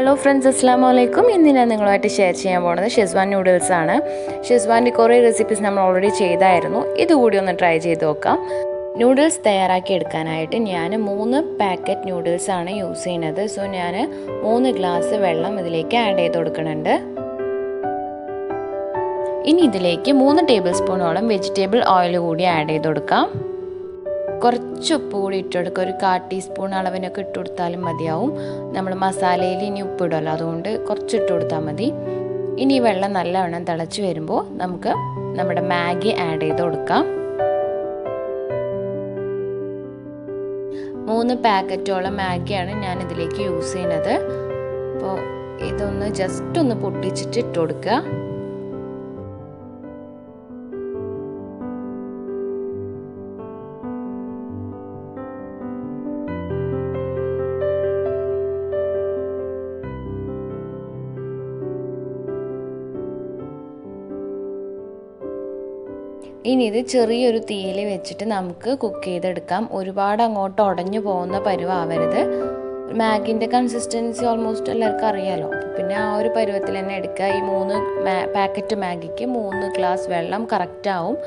Hello friends, അസ്സലാമു അലൈക്കും. ഇന്ന് ഞാൻ നിങ്ങളുമായിട്ട് ഷെയർ ചെയ്യാൻ പോകുന്നത് ഷെസ്വാൻ നൂഡിൽസ് ആണ്. ഷെസ്വാൻ്റെ കുറേ റെസിപ്പീസ് നമ്മൾ ഓൾറെഡി ചെയ്തായിരുന്നു. ഇതുകൂടി ഒന്ന് ട്രൈ ചെയ്ത് നോക്കാം. നൂഡിൽസ് തയ്യാറാക്കി എടുക്കാനായിട്ട് ഞാൻ 3 പാക്കറ്റ് നൂഡിൽസ് ആണ് യൂസ് ചെയ്യുന്നത്. സോ ഞാൻ 3 ഗ്ലാസ് വെള്ളം ഇതിലേക്ക് ആഡ് ചെയ്ത് കൊടുക്കുന്നുണ്ട്. ഇനി ഇതിലേക്ക് 3 ടേബിൾ സ്പൂണോളം വെജിറ്റബിൾ ഓയിൽ കൂടി ആഡ് ചെയ്ത് കൊടുക്കാം. കുറച്ച് ഉപ്പ് കൂടി ഇട്ട് കൊടുക്കുക. ഒരു 1/4 ടീസ്പൂൺ അളവിനൊക്കെ ഇട്ട് കൊടുത്താലും മതിയാവും. നമ്മൾ മസാലയിൽ ഇനി ഉപ്പിടുമല്ലോ, അതുകൊണ്ട് കുറച്ച് ഇട്ട് കൊടുത്താൽ മതി. ഇനി ഈ വെള്ളം നല്ലവണ്ണം തിളച്ച് വരുമ്പോൾ നമുക്ക് നമ്മുടെ മാഗി ആഡ് ചെയ്ത് കൊടുക്കാം. 3 പാക്കറ്റോളം മാഗിയാണ് ഞാൻ ഇതിലേക്ക് യൂസ് ചെയ്യുന്നത്. അപ്പോൾ ഇതൊന്ന് ജസ്റ്റ് ഒന്ന് പൊട്ടിച്ചിട്ട് ഇട്ട് കൊടുക്കുക. ഇനി ഇത് ചെറിയൊരു തീയിൽ വെച്ചിട്ട് നമുക്ക് കുക്ക് ചെയ്തെടുക്കാം. ഒരുപാട് അങ്ങോട്ട് ഉടഞ്ഞു പോകുന്ന പരുവാവരുത്. മാഗിൻ്റെ കൺസിസ്റ്റൻസി ഓൾമോസ്റ്റ് എല്ലാവർക്കും അറിയാമല്ലോ. പിന്നെ ആ ഒരു പരുവത്തിൽ തന്നെ എടുക്കുക. ഈ 3 പാക്കറ്റ് മാഗിക്ക് 3 ഗ്ലാസ് വെള്ളം കറക്റ്റ് ആവും.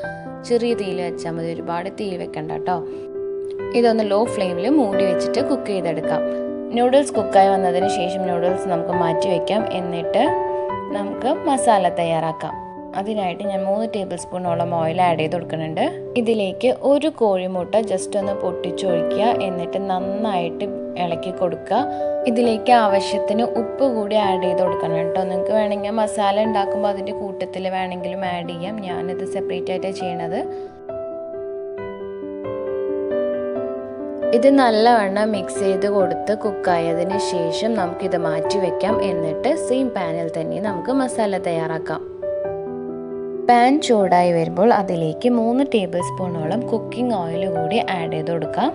ചെറിയ തീയിൽ വെച്ചാൽ മതി, ഒരുപാട് തീ വെക്കണ്ട കേട്ടോ. ഇതൊന്ന് ലോ ഫ്ലെയിമിൽ മൂടി വെച്ചിട്ട് കുക്ക് ചെയ്തെടുക്കാം. നൂഡിൽസ് കുക്കായി വന്നതിന് ശേഷം നൂഡിൽസ് നമുക്ക് മാറ്റി വയ്ക്കാം. എന്നിട്ട് നമുക്ക് മസാല തയ്യാറാക്കാം. അതിനായിട്ട് ഞാൻ 3 ടേബിൾ സ്പൂണോളം ഓയിൽ ആഡ് ചെയ്ത് കൊടുക്കുന്നുണ്ട്. ഇതിലേക്ക് ഒരു കോഴിമുട്ട ജസ്റ്റ് ഒന്ന് പൊട്ടിച്ചൊഴിക്കുക. എന്നിട്ട് നന്നായിട്ട് ഇളക്കി കൊടുക്കുക. ഇതിലേക്ക് ആവശ്യത്തിന് ഉപ്പ് കൂടി ആഡ് ചെയ്ത് കൊടുക്കണം കേട്ടോ. നിങ്ങൾക്ക് വേണമെങ്കിൽ മസാല ഉണ്ടാക്കുമ്പോൾ അതിൻ്റെ കൂട്ടത്തിൽ വേണമെങ്കിലും ആഡ് ചെയ്യാം. ഞാനിത് സെപ്പറേറ്റ് ആയിട്ടാണ് ചെയ്യണത്. ഇത് നല്ലവണ്ണം മിക്സ് ചെയ്ത് കൊടുത്ത് കുക്കായതിന് ശേഷം നമുക്കിത് മാറ്റി വയ്ക്കാം. എന്നിട്ട് സെയിം പാനിൽ തന്നെ നമുക്ക് മസാല തയ്യാറാക്കാം. പാൻ ചൂടായി വരുമ്പോൾ അതിലേക്ക് 3 ടേബിൾ സ്പൂണോളം കുക്കിംഗ് ഓയിൽ കൂടി ആഡ് ചെയ്ത് കൊടുക്കാം.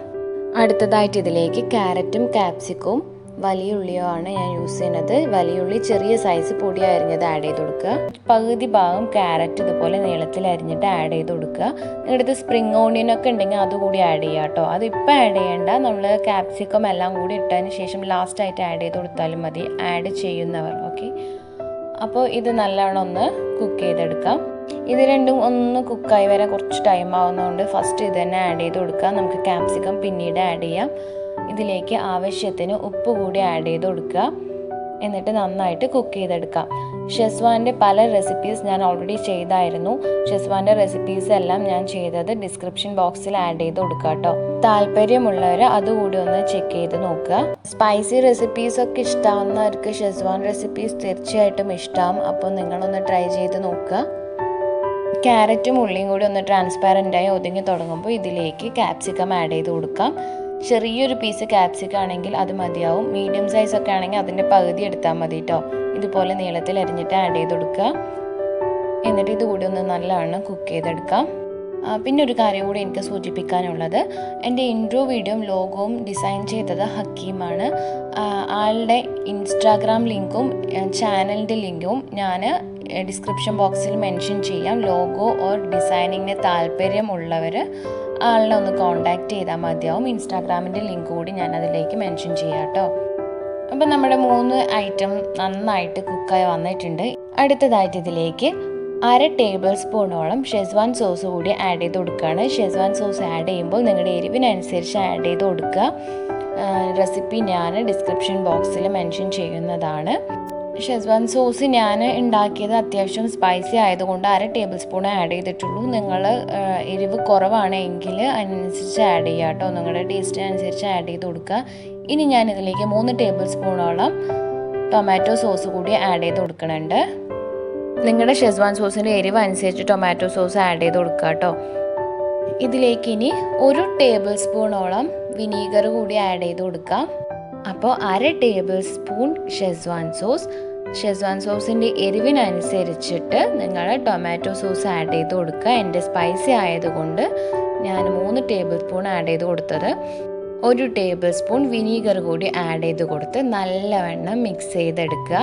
അടുത്തതായിട്ട് ഇതിലേക്ക് ക്യാരറ്റും ക്യാപ്സിക്കവും വലിയ ഉള്ളിയോ ആണ് ഞാൻ യൂസ് ചെയ്യുന്നത്. വലിയ ഉള്ളി ചെറിയ സൈസ് പൊടി അരിഞ്ഞത് ആഡ് ചെയ്ത് കൊടുക്കുക. പകുതി ഭാഗം ക്യാരറ്റ് ഇതുപോലെ നീളത്തിൽ അരിഞ്ഞിട്ട് ആഡ് ചെയ്ത് കൊടുക്കുക. നിങ്ങളുടെ സ്പ്രിംഗ് ഓണിയൻ ഒക്കെ ഉണ്ടെങ്കിൽ അതുകൂടി ആഡ് ചെയ്യുക കേട്ടോ. അതിപ്പോൾ ആഡ് ചെയ്യേണ്ട. നമ്മൾ ക്യാപ്സിക്കം എല്ലാം കൂടി ഇട്ടതിന് ശേഷം ലാസ്റ്റായിട്ട് ആഡ് ചെയ്ത് കൊടുത്താലും മതി, ആഡ് ചെയ്യുന്നവർ. ഓക്കെ, അപ്പോൾ ഇത് നല്ലവണ്ണം ഒന്ന് കുക്ക് ചെയ്തെടുക്കാം. ഇത് രണ്ടും ഒന്ന് കുക്കായി വരാൻ കുറച്ച് ടൈം ആവുന്നതുകൊണ്ട് ഫസ്റ്റ് ഇത് തന്നെ ആഡ് ചെയ്ത് കൊടുക്കുക. നമുക്ക് ക്യാപ്സിക്കം പിന്നീട് ആഡ് ചെയ്യാം. ഇതിലേക്ക് ആവശ്യത്തിന് ഉപ്പ് കൂടി ആഡ് ചെയ്ത് കൊടുക്കുക. എന്നിട്ട് നന്നായിട്ട് കുക്ക് ചെയ്തെടുക്കാം. ഷെസ്വാൻ്റെ പല റെസിപ്പീസ് ഞാൻ ഓൾറെഡി ചെയ്തായിരുന്നു. ഷെസ്വാൻ്റെ റെസിപ്പീസ് എല്ലാം ഞാൻ ചെയ്തത് ഡിസ്ക്രിപ്ഷൻ ബോക്സിൽ ആഡ് ചെയ്ത് കൊടുക്കുക കേട്ടോ. താല്പര്യമുള്ളവർ അതുകൂടി ഒന്ന് ചെക്ക് ചെയ്ത് നോക്കുക. സ്പൈസി റെസിപ്പീസ് ഒക്കെ ഇഷ്ടമാവുന്നവർക്ക് ഷെസ്വാൻ റെസിപ്പീസ് തീർച്ചയായിട്ടും ഇഷ്ടമാവും. അപ്പോൾ നിങ്ങളൊന്ന് ട്രൈ ചെയ്ത് നോക്കുക. ക്യാരറ്റും ഉള്ളിയും കൂടി ഒന്ന് ട്രാൻസ്പാരൻ്റായി ഒതുങ്ങി തുടങ്ങുമ്പോൾ ഇതിലേക്ക് ക്യാപ്സിക്കം ആഡ് ചെയ്ത് കൊടുക്കാം. ചെറിയൊരു പീസ് ക്യാപ്സിക്കം ആണെങ്കിൽ അത് മതിയാവും. മീഡിയം സൈസ് ഒക്കെ ആണെങ്കിൽ അതിൻ്റെ പകുതി എടുത്താൽ മതി കേട്ടോ. ഇതുപോലെ നീളത്തിൽ അരിഞ്ഞിട്ട് ആഡ് ചെയ്ത് കൊടുക്കുക. എന്നിട്ട് ഇതുകൂടി ഒന്ന് നല്ലവണ്ണം കുക്ക് ചെയ്തെടുക്കാം. പിന്നെ ഒരു കാര്യം കൂടി എനിക്ക് സൂചിപ്പിക്കാനുള്ളത്, എൻ്റെ ഇൻട്രോ വീഡിയോയും ലോഗോവും ഡിസൈൻ ചെയ്തത് ഹക്കീമാണ്. ആളുടെ ഇൻസ്റ്റാഗ്രാം ലിങ്കും ചാനലിൻ്റെ ലിങ്കും ഞാൻ ഡിസ്ക്രിപ്ഷൻ ബോക്സിൽ മെൻഷൻ ചെയ്യാം. ലോഗോ ഓർ ഡിസൈനിങ്ങിന് താല്പര്യമുള്ളവർ ആളിനെ ഒന്ന് കോൺടാക്റ്റ് ചെയ്താൽ മതിയാവും. ഇൻസ്റ്റാഗ്രാമിൻ്റെ ലിങ്ക് കൂടി ഞാൻ അതിലേക്ക് മെൻഷൻ ചെയ്യാം കേട്ടോ. അപ്പം നമ്മുടെ 3 ഐറ്റം നന്നായിട്ട് കുക്കായി വന്നിട്ടുണ്ട്. അടുത്തതായിട്ട് ഇതിലേക്ക് 1/2 ടേബിൾ സ്പൂണോളം ഷെസ്വാൻ സോസ് കൂടി ആഡ് ചെയ്ത് കൊടുക്കുകയാണ്. ഷെസ്വാൻ സോസ് ആഡ് ചെയ്യുമ്പോൾ നിങ്ങളുടെ എരിവിനനുസരിച്ച് ആഡ് ചെയ്ത് കൊടുക്കുക. റെസിപ്പി ഞാൻ ഡിസ്ക്രിപ്ഷൻ ബോക്സിൽ മെൻഷൻ ചെയ്യുന്നതാണ്. ഷെസ്വാൻ സോസ് ഞാൻ ഉണ്ടാക്കിയത് അത്യാവശ്യം സ്പൈസി ആയതുകൊണ്ട് 1/2 ടേബിൾ സ്പൂൺ ആഡ് ചെയ്തിട്ടുള്ളൂ. നിങ്ങൾ എരിവ് കുറവാണെങ്കിൽ അതിനനുസരിച്ച് ആഡ് ചെയ്യുക കേട്ടോ. നിങ്ങളുടെ ടേസ്റ്റിനനുസരിച്ച് ആഡ് ചെയ്ത് കൊടുക്കുക. ഇനി ഞാൻ ഇതിലേക്ക് 3 ടേബിൾ സ്പൂണോളം ടൊമാറ്റോ സോസ് കൂടി ആഡ് ചെയ്ത് കൊടുക്കുന്നുണ്ട്. നിങ്ങളുടെ ഷെസ്വാൻ സോസിൻ്റെ എരിവ് അനുസരിച്ച് ടൊമാറ്റോ സോസ് ആഡ് ചെയ്ത് കൊടുക്കുക കേട്ടോ. ഇതിലേക്ക് ഇനി 1 ടേബിൾ സ്പൂണോളം വിനീഗർ കൂടി ആഡ് ചെയ്ത് കൊടുക്കാം. അപ്പോൾ 1/2 ടേബിൾ സ്പൂൺ ഷെസ്വാൻ സോസിൻ്റെ എരിവിനനുസരിച്ചിട്ട് നിങ്ങൾ ടൊമാറ്റോ സോസ് ആഡ് ചെയ്ത് കൊടുക്കുക. എൻ്റെ സ്പൈസി ആയതുകൊണ്ട് ഞാൻ 3 ടേബിൾ സ്പൂൺ ആഡ് ചെയ്ത് കൊടുത്തത്. 1 ടേബിൾ സ്പൂൺ വിനീഗർ കൂടി ആഡ് ചെയ്ത് കൊടുത്ത് നല്ലവണ്ണം മിക്സ് ചെയ്തെടുക്കുക.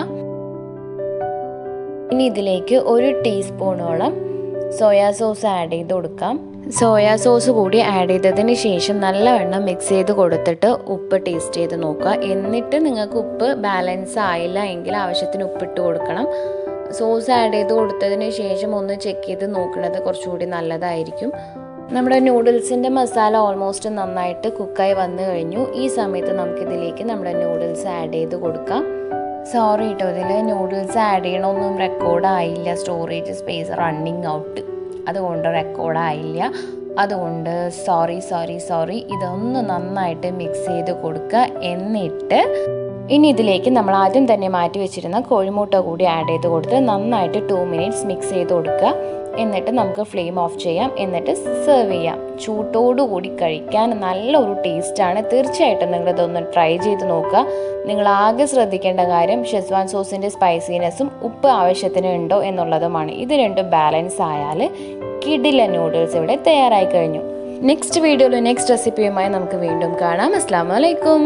ഇനി ഇതിലേക്ക് 1 ടീസ്പൂണോളം സോയാ സോസ് ആഡ് ചെയ്ത് കൊടുക്കാം. സോയാ സോസ് കൂടി ആഡ് ചെയ്തതിന് ശേഷം നല്ലവണ്ണം മിക്സ് ചെയ്ത് കൊടുത്തിട്ട് ഉപ്പ് ടേസ്റ്റ് ചെയ്ത് നോക്കുക. എന്നിട്ട് നിങ്ങൾക്ക് ഉപ്പ് ബാലൻസ് ആയില്ല എങ്കിൽ ആവശ്യത്തിന് ഉപ്പിട്ട് കൊടുക്കണം. സോസ് ആഡ് ചെയ്ത് കൊടുത്തതിന് ശേഷം ഒന്ന് ചെക്ക് ചെയ്ത് നോക്കുന്നത് കുറച്ചുകൂടി നല്ലതായിരിക്കും. നമ്മുടെ നൂഡിൽസിൻ്റെ മസാല ഓൾമോസ്റ്റ് നന്നായിട്ട് കുക്കായി വന്നു കഴിഞ്ഞു. ഈ സമയത്ത് നമുക്കിതിലേക്ക് നമ്മുടെ നൂഡിൽസ് ആഡ് ചെയ്ത് കൊടുക്കാം. സോറി കേട്ടോ, ഇതിൽ നൂഡിൽസ് ആഡ് ചെയ്യണമെന്നും റെക്കോർഡായില്ല. സ്റ്റോറേജ് സ്പേസ് റണ്ണിങ് ഔട്ട്, അതുകൊണ്ട് റെക്കോർഡായില്ല. അതുകൊണ്ട് സോറി. ഇതൊന്ന് നന്നായിട്ട് മിക്സ് ചെയ്ത് കൊടുക്കുക. എന്നിട്ട് ഇനി ഇതിലേക്ക് നമ്മൾ ആദ്യം തന്നെ മാറ്റി വെച്ചിരുന്ന കോഴിമുട്ട കൂടി ആഡ് ചെയ്ത് കൊടുത്ത് നന്നായിട്ട് 2 മിനിറ്റ്സ് മിക്സ് ചെയ്ത് കൊടുക്കുക. എന്നിട്ട് നമുക്ക് ഫ്ലെയിം ഓഫ് ചെയ്യാം. എന്നിട്ട് സെർവ് ചെയ്യാം. ചൂട്ടോടുകൂടി കഴിക്കാൻ നല്ലൊരു ടേസ്റ്റാണ്. തീർച്ചയായിട്ടും നിങ്ങളിതൊന്ന് ട്രൈ ചെയ്ത് നോക്കുക. നിങ്ങൾ ആകെ ശ്രദ്ധിക്കേണ്ട കാര്യം ഷെസ്വാൻ സോസിൻ്റെ സ്പൈസിനെസ്സും ഉപ്പ് ആവശ്യത്തിന് ഉണ്ടോ എന്നുള്ളതുമാണ്. ഇത് രണ്ടും ബാലൻസ് ആയാൽ കിടിലൻ നൂഡിൽസ് ഇവിടെ തയ്യാറായി കഴിഞ്ഞു. നെക്സ്റ്റ് വീഡിയോയിൽ നെക്സ്റ്റ് റെസിപ്പിയുമായി നമുക്ക് വീണ്ടും കാണാം. അസ്സലാമു അലൈക്കും.